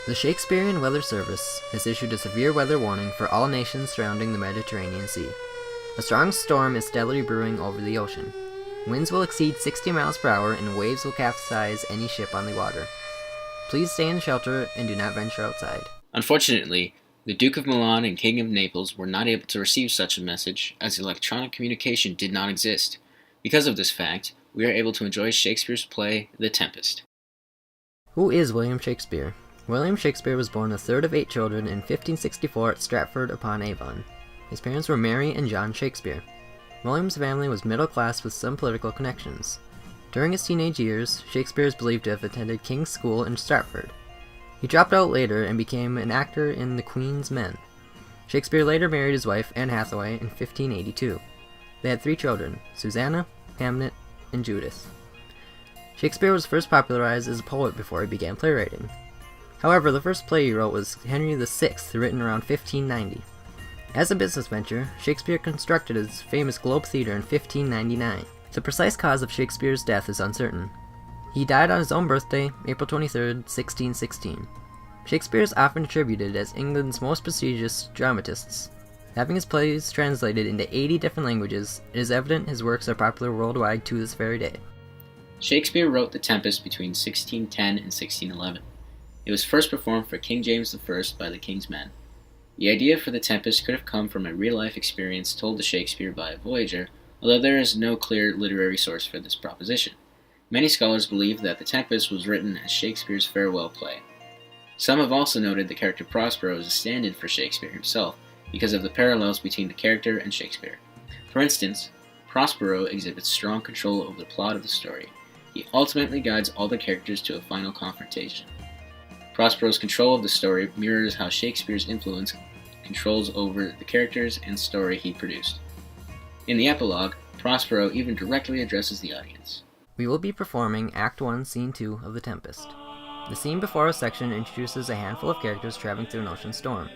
The Shakespearean Weather Service has issued a severe weather warning for all nations surrounding the Mediterranean Sea. A strong storm is steadily brewing over the ocean. Winds will exceed 60 miles per hour and waves will capsize any ship on the water. Please stay in shelter and do not venture outside. Unfortunately, the Duke of Milan and King of Naples were not able to receive such a message, as electronic communication did not exist. Because of this fact, we are able to enjoy Shakespeare's play, The Tempest. Who is William Shakespeare? William Shakespeare was born the third of 8 children in 1564 at Stratford-upon-Avon. His parents were Mary and John Shakespeare. William's family was middle class with some political connections. During his teenage years, Shakespeare is believed to have attended King's School in Stratford. He dropped out later and became an actor in The Queen's Men. Shakespeare later married his wife, Anne Hathaway, in 1582. They had 3 children, Susanna, Hamnet, and Judith. Shakespeare was first popularized as a poet before he began playwriting. However, the first play he wrote was Henry VI, written around 1590. As a business venture, Shakespeare constructed his famous Globe Theatre in 1599. The precise cause of Shakespeare's death is uncertain. He died on his own birthday, April 23, 1616. Shakespeare is often attributed as England's most prestigious dramatists. Having his plays translated into 80 different languages, it is evident his works are popular worldwide to this very day. Shakespeare wrote The Tempest between 1610 and 1611. It was first performed for King James I by the King's Men. The idea for The Tempest could have come from a real-life experience told to Shakespeare by a voyager, although there is no clear literary source for this proposition. Many scholars believe that The Tempest was written as Shakespeare's farewell play. Some have also noted the character Prospero as a stand-in for Shakespeare himself because of the parallels between the character and Shakespeare. For instance, Prospero exhibits strong control over the plot of the story. He ultimately guides all the characters to a final confrontation. Prospero's control of the story mirrors how Shakespeare's influence controls over the characters and story he produced. In the epilogue, Prospero even directly addresses the audience. We will be performing Act 1, Scene 2 of The Tempest. The scene before us section introduces a handful of characters traveling through an ocean storm.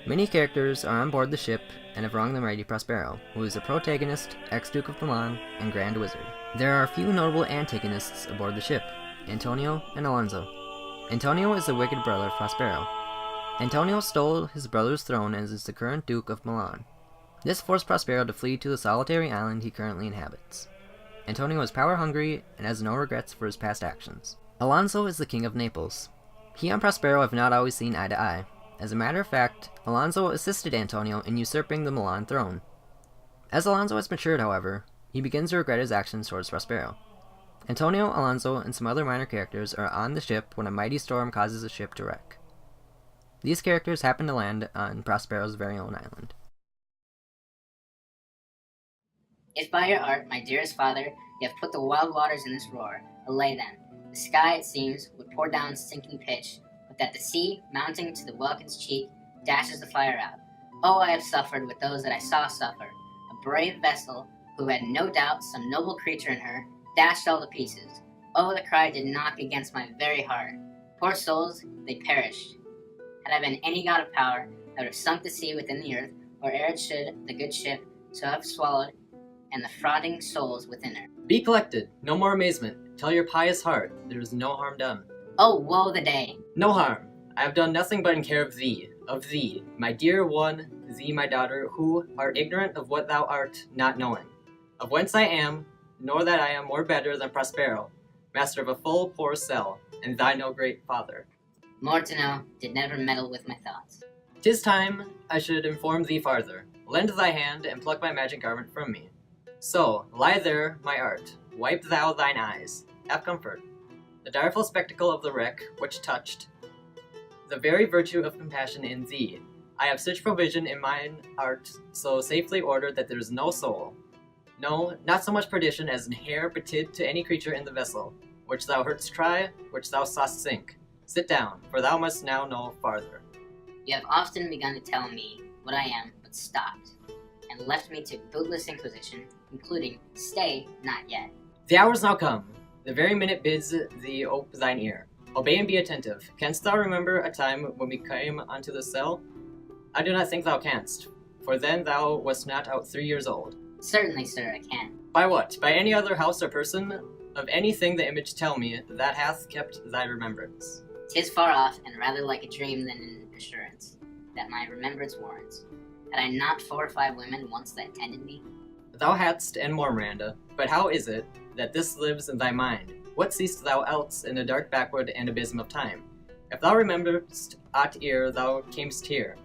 Many characters are on board the ship and have wronged the mighty Prospero, who is the protagonist, ex-Duke of Milan, and Grand Wizard. There are a few notable antagonists aboard the ship, Antonio and Alonso. Antonio is the wicked brother of Prospero. Antonio stole his brother's throne and is the current Duke of Milan. This forced Prospero to flee to the solitary island he currently inhabits. Antonio is power-hungry and has no regrets for his past actions. Alonso is the King of Naples. He and Prospero have not always seen eye to eye. As a matter of fact, Alonso assisted Antonio in usurping the Milan throne. As Alonso has matured, however, he begins to regret his actions towards Prospero. Antonio, Alonso, and some other minor characters are on the ship when a mighty storm causes the ship to wreck. These characters happen to land on Prospero's very own island. If by your art, my dearest father, you have put the wild waters in this roar, allay them. The sky, it seems, would pour down sinking pitch, but that the sea, mounting to the welkin's cheek, dashes the fire out. Oh, I have suffered with those that I saw suffer. A brave vessel, who had no doubt some noble creature in her, dashed all to pieces. Oh, the cry did knock against my very heart. Poor souls, they perished. Had I been any god of power, I would have sunk the sea within the earth, or ere it should the good ship so have swallowed, and the frothing souls within her. Be collected, no more amazement. Tell your pious heart, there is no harm done. Oh, woe the day! No harm. I have done nothing but in care of thee, my dear one, thee, my daughter, who art ignorant of what thou art, not knowing, of whence I am, nor that I am more better than Prospero, master of a full poor cell, and thy no great father. More to know, did never meddle with my thoughts. 'Tis time I should inform thee farther. Lend thy hand, and pluck my magic garment from me. So, lie there, my art, wipe thou thine eyes, have comfort. The direful spectacle of the wreck, which touched the very virtue of compassion in thee, I have such provision in mine art, so safely ordered that there is no soul, no, not so much perdition as an hair betid to any creature in the vessel, which thou heardst try, which thou saw'st sink. Sit down, for thou must now know farther. You have often begun to tell me what I am, but stopped, and left me to bootless inquisition, concluding, stay, not yet. The hour is now come. The very minute bids thee ope thine ear. Obey and be attentive. Canst thou remember a time when we came unto the cell? I do not think thou canst, for then thou wast not out 3 years old. Certainly, sir, I can. By what? By any other house or person? Of anything the image tell me, that hath kept thy remembrance. 'Tis far off, and rather like a dream than an assurance, that my remembrance warrants. Had I not 4 or 5 women once that tended me? Thou hadst, and more, Miranda. But how is it that this lives in thy mind? What seest thou else in the dark backwood and abysm of time? If thou rememberest aught ere thou camest here,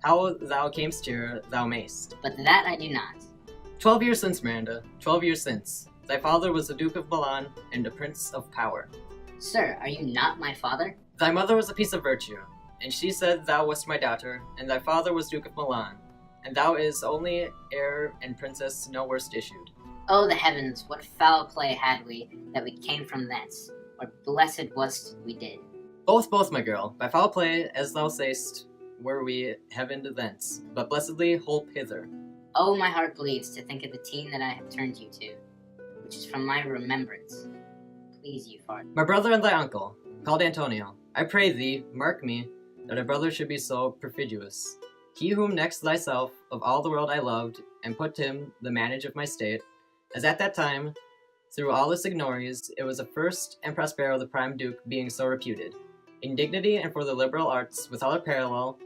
how thou camest here thou mayst. But that I do not. 12 years since, Miranda, 12 years since, thy father was the Duke of Milan and a prince of power. Sir, are you not my father? Thy mother was a piece of virtue, and she said thou wast my daughter, and thy father was Duke of Milan, and thou is only heir and princess no worst issued. Oh, the heavens, what foul play had we, that we came from thence, or blessed was't we did. Both, my girl, by foul play, as thou say'st, were we heavened thence, but blessedly holp hither. Oh, my heart bleeds to think of the teen that I have turned you to, which is from my remembrance. Please you, father. My brother and thy uncle, called Antonio, I pray thee, mark me, that a brother should be so perfidious. He whom next thyself of all the world I loved, and put him the manage of my state, as at that time, through all the signories, it was the first and Prospero the prime duke being so reputed. In dignity and for the liberal arts, without a parallel,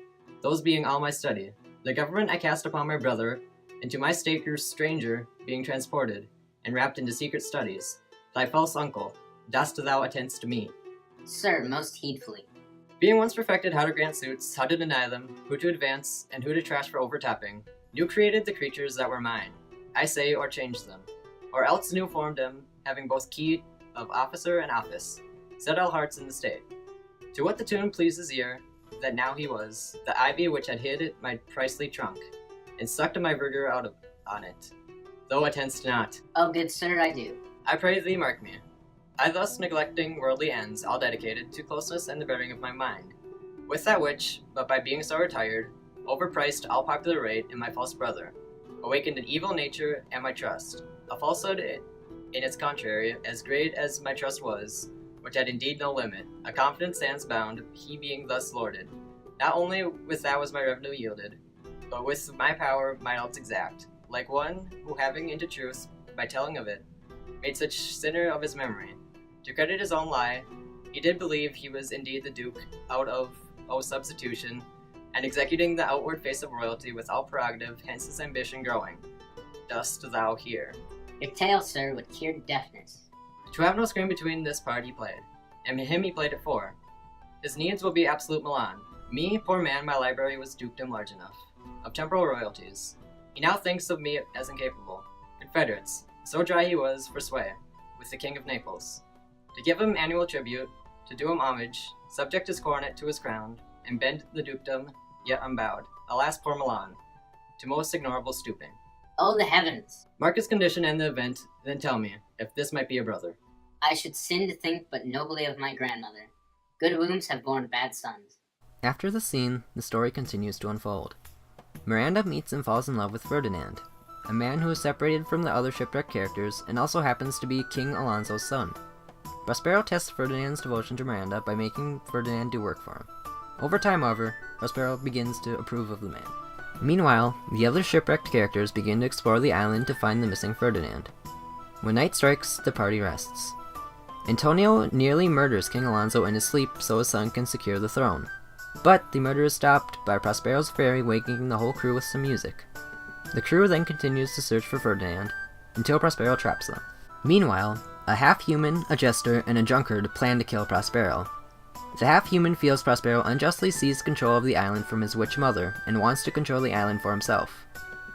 those being all my study. The government I cast upon my brother, and to my state grew stranger, being transported, and wrapped into secret studies. Thy false uncle, dost thou attest to me? Sir, most heedfully. Being once perfected how to grant suits, how to deny them, who to advance, and who to trash for overtopping, new created the creatures that were mine, I say, or changed them, or else new formed them, having both key of officer and office, set all hearts in the state. To what the tune pleased his ear, that now he was, the ivy which had hid my pricely trunk, and sucked my vigor out on it, though attendst not. Oh, good sir, I do. I pray thee mark me. I thus neglecting worldly ends, all dedicated to closeness and the bearing of my mind, with that which, but by being so retired, overpriced all popular rate in my false brother, awakened an evil nature and my trust, a falsehood in its contrary, as great as my trust was, which had indeed no limit, a confidence sans bound, he being thus lorded. Not only with that was my revenue yielded, but with my power might else exact, like one who having into truth, by telling of it, made such sinner of his memory. To credit his own lie, he did believe he was indeed the Duke out of substitution, and executing the outward face of royalty with all prerogative, hence his ambition growing. Dost thou hear? Your tale, sir, would cure deafness. To have no screen between this part he played, and him he played it for. His needs will be absolute Milan. Me, poor man, my library was dukedom large enough, of temporal royalties. He now thinks of me as incapable. Confederates, so dry he was for sway, with the king of Naples. To give him annual tribute, to do him homage, subject his coronet to his crown, and bend the dukedom, yet unbowed. Alas, poor Milan, to most ignorable stooping. Oh, the heavens! Mark his condition and the event, then tell me, if this might be a brother. I should sin to think but nobly of my grandmother. Good wombs have borne bad sons. After the scene, the story continues to unfold. Miranda meets and falls in love with Ferdinand, a man who is separated from the other shipwrecked characters and also happens to be King Alonso's son. Prospero tests Ferdinand's devotion to Miranda by making Ferdinand do work for him. Over time, however, Prospero begins to approve of the man. Meanwhile, the other shipwrecked characters begin to explore the island to find the missing Ferdinand. When night strikes, the party rests. Antonio nearly murders King Alonso in his sleep so his son can secure the throne. But the murder is stopped by Prospero's fairy waking the whole crew with some music. The crew then continues to search for Ferdinand, until Prospero traps them. Meanwhile, a half-human, a jester, and a drunkard plan to kill Prospero. The half-human feels Prospero unjustly seized control of the island from his witch mother, and wants to control the island for himself.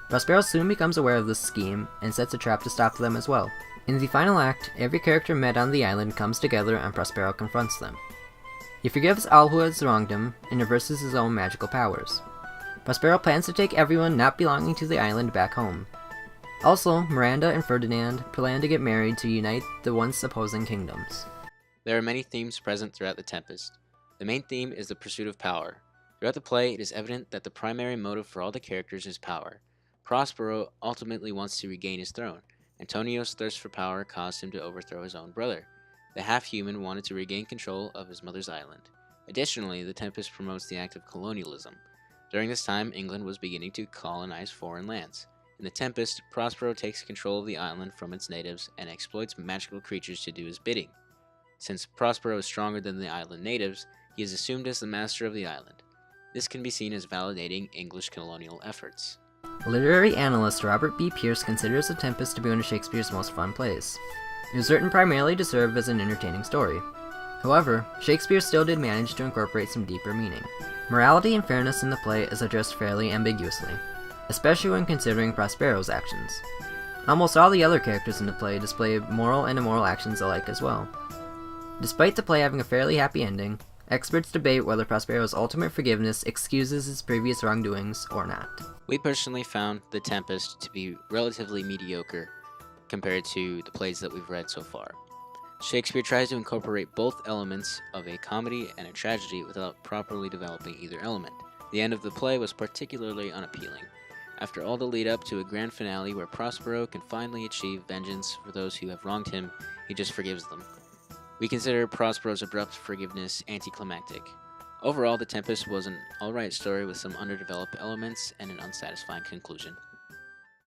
Prospero soon becomes aware of this scheme, and sets a trap to stop them as well. In the final act, every character met on the island comes together and Prospero confronts them. He forgives all who has wronged him, and reverses his own magical powers. Prospero plans to take everyone not belonging to the island back home. Also, Miranda and Ferdinand plan to get married to unite the once opposing kingdoms. There are many themes present throughout The Tempest. The main theme is the pursuit of power. Throughout the play, it is evident that the primary motive for all the characters is power. Prospero ultimately wants to regain his throne. Antonio's thirst for power caused him to overthrow his own brother. The half-human wanted to regain control of his mother's island. Additionally, The Tempest promotes the act of colonialism. During this time, England was beginning to colonize foreign lands. In The Tempest, Prospero takes control of the island from its natives and exploits magical creatures to do his bidding. Since Prospero is stronger than the island natives, he is assumed as the master of the island. This can be seen as validating English colonial efforts. Literary analyst Robert B. Pierce considers The Tempest to be one of Shakespeare's most fun plays. It was written primarily to serve as an entertaining story. However, Shakespeare still did manage to incorporate some deeper meaning. Morality and fairness in the play is addressed fairly ambiguously, especially when considering Prospero's actions. Almost all the other characters in the play display moral and immoral actions alike as well. Despite the play having a fairly happy ending, experts debate whether Prospero's ultimate forgiveness excuses his previous wrongdoings or not. We personally found The Tempest to be relatively mediocre compared to the plays that we've read so far. Shakespeare tries to incorporate both elements of a comedy and a tragedy without properly developing either element. The end of the play was particularly unappealing. After all the lead up to a grand finale where Prospero can finally achieve vengeance for those who have wronged him, he just forgives them. We consider Prospero's abrupt forgiveness anticlimactic. Overall, The Tempest was an alright story with some underdeveloped elements and an unsatisfying conclusion.